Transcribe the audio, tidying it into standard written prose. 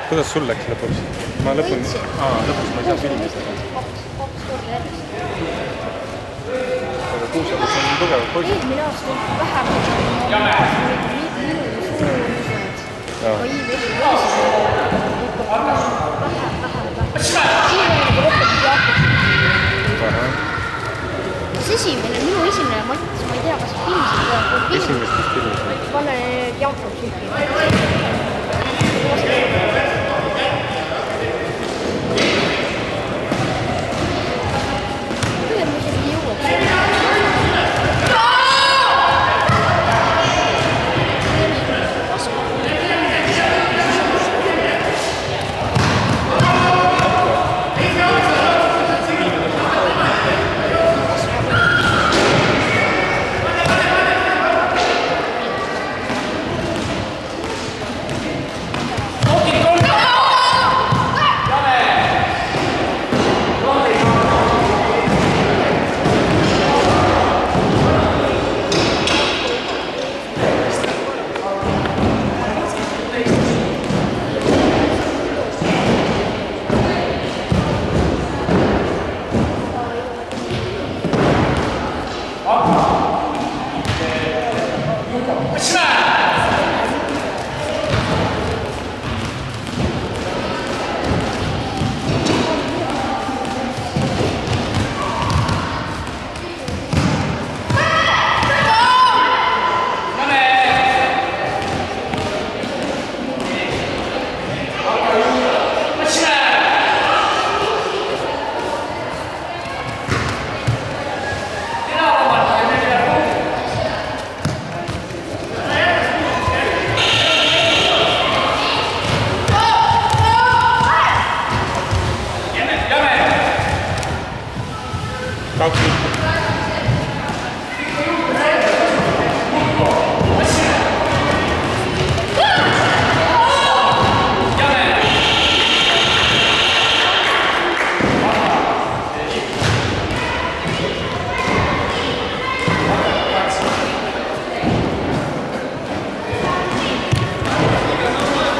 Kuidas sul läks lõpuks? Ma lõpuni... lõpuks ma ei saa filmi seda. Kaks korda järjest. Aga kuusakus on tugevad poisid. Eelmine aasta on vähem minu esimene Mats, ma ei tea, kas filmisid esimestest filmist. Pane Jakob Süki.